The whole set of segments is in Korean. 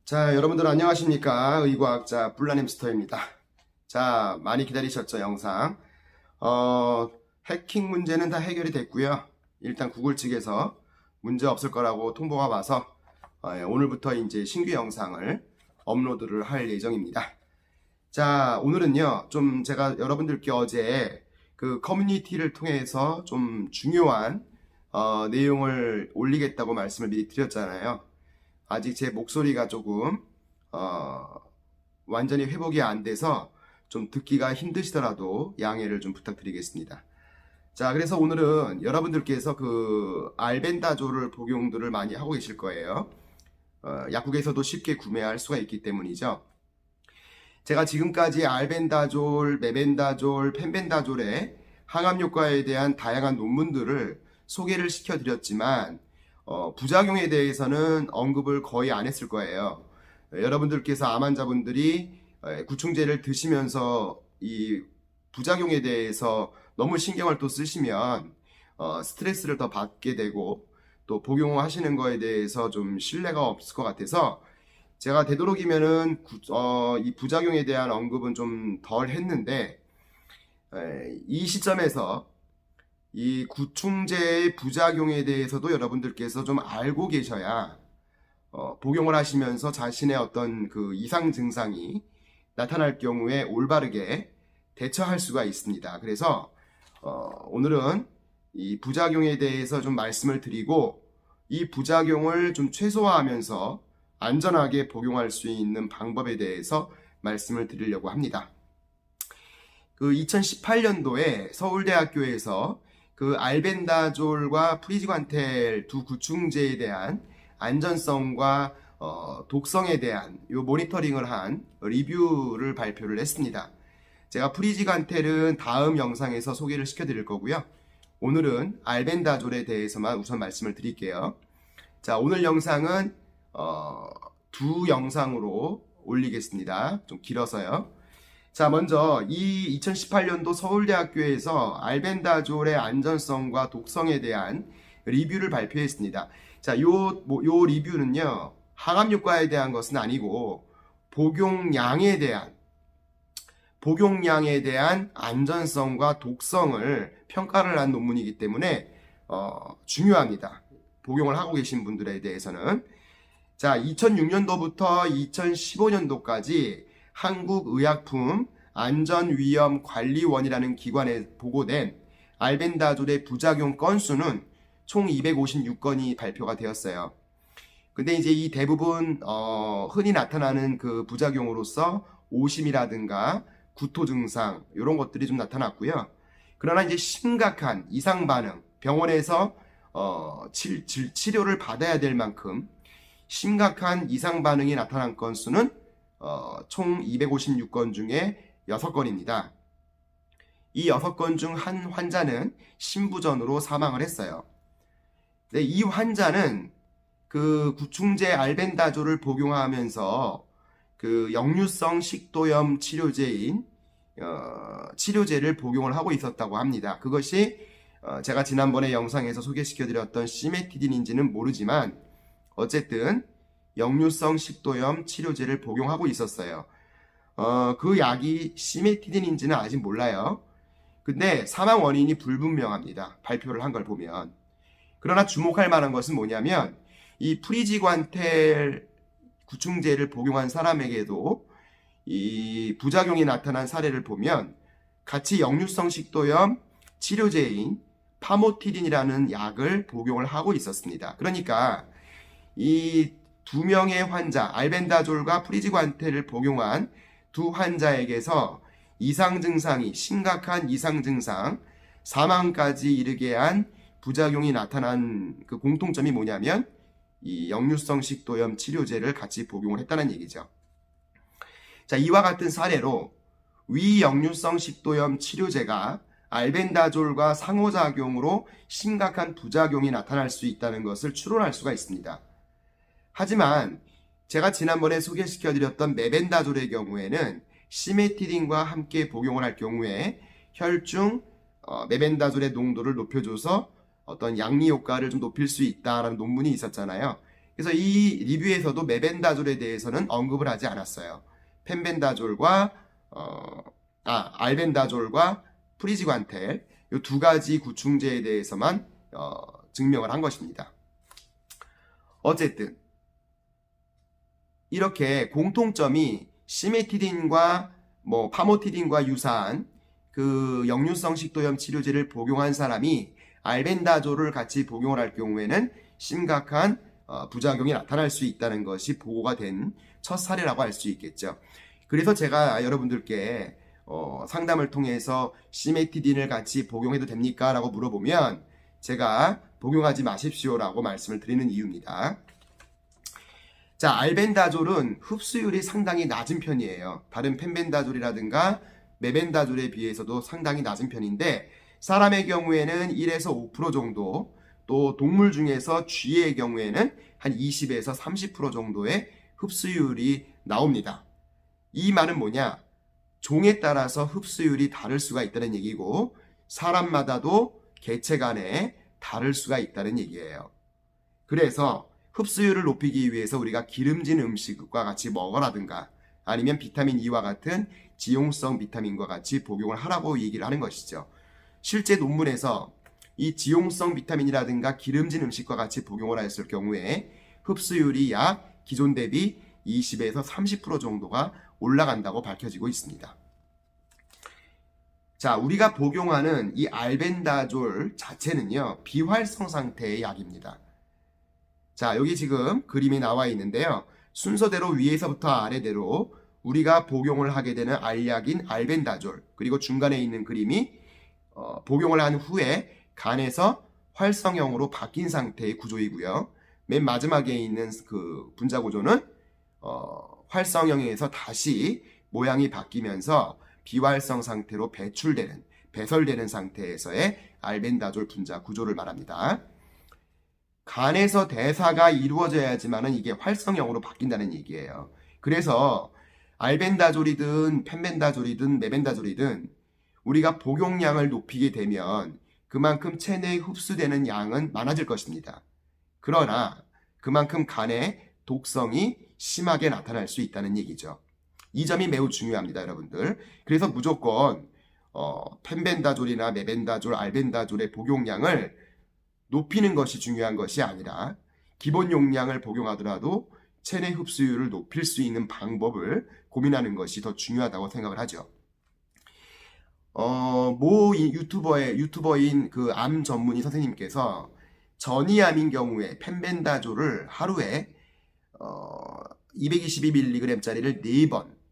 자, 여러분들 안녕하십니까? 의과학자 뿔라햄스터입니다. 자, 많이 기다리셨죠, 영상. 해킹 문제는 다 해결이 됐고요. 일단 구글 측에서 문제 없을 거라고 통보가 와서 오늘부터 이제 신규 영상을 업로드를 할 예정입니다. 자, 오늘은요, 좀 제가 여러분들께 어제 그 커뮤니티를 통해서 좀 중요한 내용을 올리겠다고 말씀을 미리 드렸잖아요. 아직 제 목소리가 조금 완전히 회복이 안 돼서 좀 듣기가 힘드시더라도 양해를 좀 부탁드리겠습니다. 자, 그래서 오늘은 여러분들께서 그 알벤다졸을 복용들을 많이 하고 계실 거예요. 약국에서도 쉽게 구매할 수가 있기 때문이죠. 제가 지금까지 알벤다졸, 메벤다졸, 펜벤다졸의 항암 효과에 대한 다양한 논문들을 소개를 시켜드렸지만 부작용에 대해서는 언급을 거의 안 했을 거예요. 여러분들께서 암 환자분들이 구충제를 드시면서 이 부작용에 대해서 너무 신경을 또 쓰시면 스트레스를 더 받게 되고 또 복용하시는 거에 대해서 좀 신뢰가 없을 것 같아서 제가 되도록이면은 이 부작용에 대한 언급은 좀 덜 했는데 이 시점에서 이 구충제의 부작용에 대해서도 여러분들께서 좀 알고 계셔야 복용을 하시면서 자신의 어떤 그 이상 증상이 나타날 경우에 올바르게 대처할 수가 있습니다. 그래서 오늘은 이 부작용에 대해서 좀 말씀을 드리고 이 부작용을 좀 최소화하면서 안전하게 복용할 수 있는 방법에 대해서 말씀을 드리려고 합니다. 그 2018년도에 서울대학교에서 그 알벤다졸과 프리지관텔 두 구충제에 대한 안전성과 독성에 대한 요 모니터링을 한 리뷰를 발표를 했습니다. 제가 프리지관텔은 다음 영상에서 소개를 시켜드릴 거고요. 오늘은 알벤다졸에 대해서만 우선 말씀을 드릴게요. 자, 오늘 영상은 두 영상으로 올리겠습니다. 좀 길어서요. 자, 먼저 이 2018년도 서울대학교에서 알벤다졸의 안전성과 독성에 대한 리뷰를 발표했습니다. 자, 요 리뷰는요, 항암 효과에 대한 것은 아니고 복용량에 대한 안전성과 독성을 평가를 한 논문이기 때문에 중요합니다. 복용을 하고 계신 분들에 대해서는. 자, 2006년도부터 2015년도까지 한국의약품 안전위험관리원이라는 기관에 보고된 알벤다졸의 부작용 건수는 총 256건이 발표가 되었어요. 근데 이제 이 대부분 흔히 나타나는 그 부작용으로서 오심이라든가 구토 증상 이런 것들이 좀 나타났고요. 그러나 이제 심각한 이상 반응, 병원에서 치료를 받아야 될 만큼 심각한 이상 반응이 나타난 건수는 총 256건 중에 6건입니다. 이 6건 중 한 환자는 심부전으로 사망을 했어요. 네, 이 환자는 그 구충제 알벤다졸을 복용하면서 그 역류성 식도염 치료제인 치료제를 복용을 하고 있었다고 합니다. 그것이 제가 지난번에 영상에서 소개시켜드렸던 시메티딘인지는 모르지만 어쨌든 역류성 식도염 치료제를 복용하고 있었어요. 그 약이 시메티딘인지는 아직 몰라요. 근데 사망 원인이 불분명합니다. 발표를 한 걸 보면. 그러나 주목할 만한 것은 뭐냐면 이 프리지관텔 구충제를 복용한 사람에게도 이 부작용이 나타난 사례를 보면 같이 역류성 식도염 치료제인 파모티딘이라는 약을 복용을 하고 있었습니다. 그러니까 이 두 명의 환자, 알벤다졸과 프리지관텔을 복용한 두 환자에게서 이상 증상이 심각한 이상 증상, 사망까지 이르게 한 부작용이 나타난 그 공통점이 뭐냐면 이 역류성 식도염 치료제를 같이 복용을 했다는 얘기죠. 자, 이와 같은 사례로 위역류성 식도염 치료제가 알벤다졸과 상호작용으로 심각한 부작용이 나타날 수 있다는 것을 추론할 수가 있습니다. 하지만 제가 지난번에 소개시켜드렸던 메벤다졸의 경우에는 시메티딘과 함께 복용을 할 경우에 혈중 메벤다졸의 농도를 높여줘서 어떤 양리 효과를 좀 높일 수 있다라는 논문이 있었잖아요. 그래서 이 리뷰에서도 메벤다졸에 대해서는 언급을 하지 않았어요. 펜벤다졸과 알벤다졸과 프리지관텔 이 두 가지 구충제에 대해서만 증명을 한 것입니다. 어쨌든 이렇게 공통점이 시메티딘과 파모티딘과 유사한 그 역류성 식도염 치료제를 복용한 사람이 알벤다졸을 같이 복용을 할 경우에는 심각한 부작용이 나타날 수 있다는 것이 보고가 된 첫 사례라고 할 수 있겠죠. 그래서 제가 여러분들께 상담을 통해서 시메티딘을 같이 복용해도 됩니까? 라고 물어보면 제가 복용하지 마십시오라고 말씀을 드리는 이유입니다. 자, 알벤다졸은 흡수율이 상당히 낮은 편이에요. 다른 펜벤다졸이라든가 메벤다졸에 비해서도 상당히 낮은 편인데 사람의 경우에는 1에서 5% 정도, 또 동물 중에서 쥐의 경우에는 한 20에서 30% 정도의 흡수율이 나옵니다. 이 말은 뭐냐? 종에 따라서 흡수율이 다를 수가 있다는 얘기고 사람마다도 개체 간에 다를 수가 있다는 얘기예요. 그래서 흡수율을 높이기 위해서 우리가 기름진 음식과 같이 먹어라든가 아니면 비타민 E와 같은 지용성 비타민과 같이 복용을 하라고 얘기를 하는 것이죠. 실제 논문에서 이 지용성 비타민이라든가 기름진 음식과 같이 복용을 했을 경우에 흡수율이 약 기존 대비 20에서 30% 정도가 올라간다고 밝혀지고 있습니다. 자, 우리가 복용하는 이 알벤다졸 자체는요, 비활성 상태의 약입니다. 자, 여기 지금 그림이 나와 있는데요. 순서대로 위에서부터 아래대로 우리가 복용을 하게 되는 알약인 알벤다졸, 그리고 중간에 있는 그림이 복용을 한 후에 간에서 활성형으로 바뀐 상태의 구조이고요. 맨 마지막에 있는 그 분자 구조는 활성형에서 다시 모양이 바뀌면서 비활성 상태로 배설되는 상태에서의 알벤다졸 분자 구조를 말합니다. 간에서 대사가 이루어져야지만은 이게 활성형으로 바뀐다는 얘기예요. 그래서 알벤다졸이든 펜벤다졸이든 메벤다졸이든 우리가 복용량을 높이게 되면 그만큼 체내에 흡수되는 양은 많아질 것입니다. 그러나 그만큼 간의 독성이 심하게 나타날 수 있다는 얘기죠. 이 점이 매우 중요합니다, 여러분들. 그래서 무조건 펜벤다졸이나 메벤다졸, 알벤다졸의 복용량을 높이는 것이 중요한 것이 아니라 기본 용량을 복용하더라도 체내 흡수율을 높일 수 있는 방법을 고민하는 것이 더 중요하다고 생각을 하죠. 모 유튜버인 그 암 전문의 선생님께서 전이암인 경우에 펜벤다졸을 하루에 222mg짜리를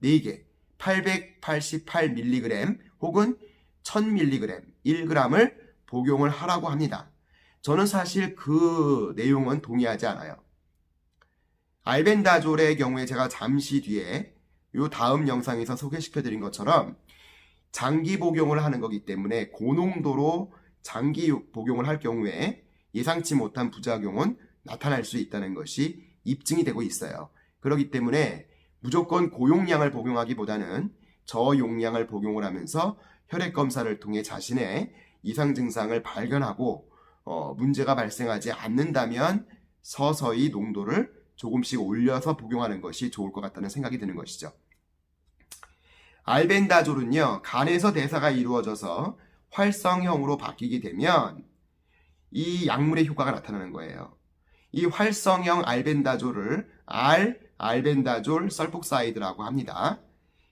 4개 888mg 혹은 1000mg 1g을 복용을 하라고 합니다. 저는 사실 그 내용은 동의하지 않아요. 알벤다졸의 경우에 제가 잠시 뒤에 이 다음 영상에서 소개시켜 드린 것처럼 장기 복용을 하는 거기 때문에 고농도로 장기 복용을 할 경우에 예상치 못한 부작용은 나타날 수 있다는 것이 입증이 되고 있어요. 그렇기 때문에 무조건 고용량을 복용하기보다는 저용량을 복용을 하면서 혈액 검사를 통해 자신의 이상 증상을 발견하고 문제가 발생하지 않는다면 서서히 농도를 조금씩 올려서 복용하는 것이 좋을 것 같다는 생각이 드는 것이죠. 알벤다졸은요, 간에서 대사가 이루어져서 활성형으로 바뀌게 되면 이 약물의 효과가 나타나는 거예요. 이 활성형 알벤다졸을 알벤다졸 설폭사이드라고 합니다.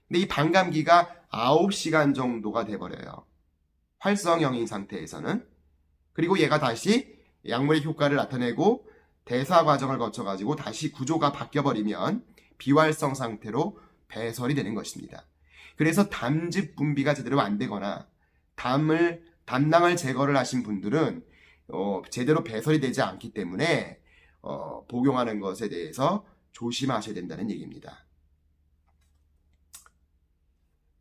근데 이 반감기가 9시간 정도가 돼버려요. 활성형인 상태에서는. 그리고 얘가 다시 약물의 효과를 나타내고 대사 과정을 거쳐가지고 다시 구조가 바뀌어버리면 비활성 상태로 배설이 되는 것입니다. 그래서 담즙 분비가 제대로 안 되거나 담낭을 제거를 하신 분들은 제대로 배설이 되지 않기 때문에 복용하는 것에 대해서 조심하셔야 된다는 얘기입니다.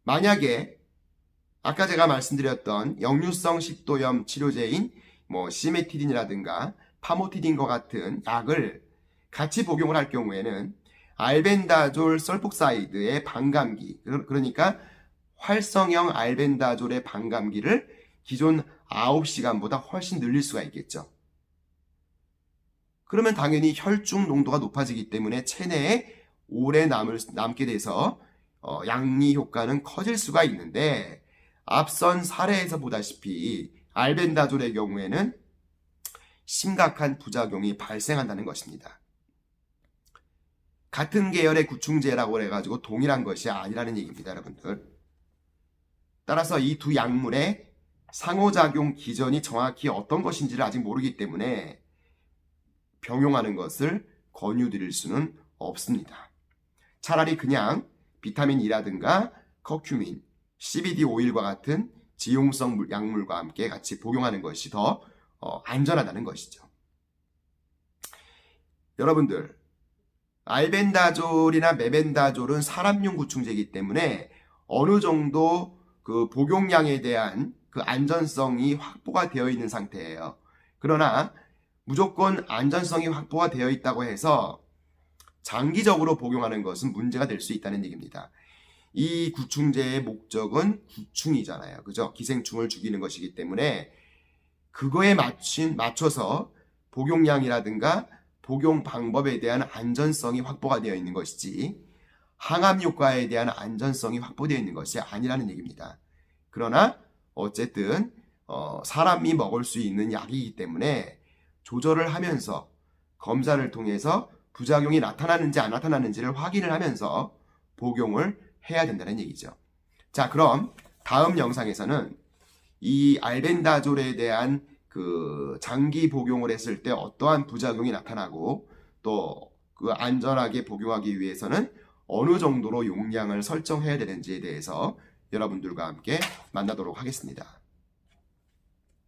만약에 아까 제가 말씀드렸던 역류성 식도염 치료제인 시메티딘이라든가 파모티딘과 같은 약을 같이 복용을 할 경우에는 알벤다졸 설폭사이드의 반감기, 그러니까 활성형 알벤다졸의 반감기를 기존 9시간보다 훨씬 늘릴 수가 있겠죠. 그러면 당연히 혈중 농도가 높아지기 때문에 체내에 오래 남게 돼서 양리 효과는 커질 수가 있는데, 앞선 사례에서 보다시피 알벤다졸의 경우에는 심각한 부작용이 발생한다는 것입니다. 같은 계열의 구충제라고 해가지고 동일한 것이 아니라는 얘기입니다, 여러분들. 따라서 이 두 약물의 상호작용 기전이 정확히 어떤 것인지를 아직 모르기 때문에 병용하는 것을 권유드릴 수는 없습니다. 차라리 그냥 비타민 E라든가 커큐민, CBD 오일과 같은 지용성 약물과 함께 같이 복용하는 것이 더 안전하다는 것이죠. 여러분들, 알벤다졸이나 메벤다졸은 사람용 구충제이기 때문에 어느 정도 그 복용량에 대한 그 안전성이 확보가 되어 있는 상태예요. 그러나 무조건 안전성이 확보가 되어 있다고 해서 장기적으로 복용하는 것은 문제가 될 수 있다는 얘기입니다. 이 구충제의 목적은 구충이잖아요. 그죠? 기생충을 죽이는 것이기 때문에 그거에 맞춰서 복용량이라든가 복용 방법에 대한 안전성이 확보가 되어 있는 것이지, 항암 효과에 대한 안전성이 확보되어 있는 것이 아니라는 얘기입니다. 그러나 어쨌든 사람이 먹을 수 있는 약이기 때문에 조절을 하면서 검사를 통해서 부작용이 나타나는지 안 나타나는지를 확인을 하면서 복용을 해야 된다는 얘기죠. 자, 그럼 다음 영상에서는 이 알벤다졸에 대한 그 장기 복용을 했을 때 어떠한 부작용이 나타나고, 또 그 안전하게 복용하기 위해서는 어느 정도로 용량을 설정해야 되는지에 대해서 여러분들과 함께 만나도록 하겠습니다.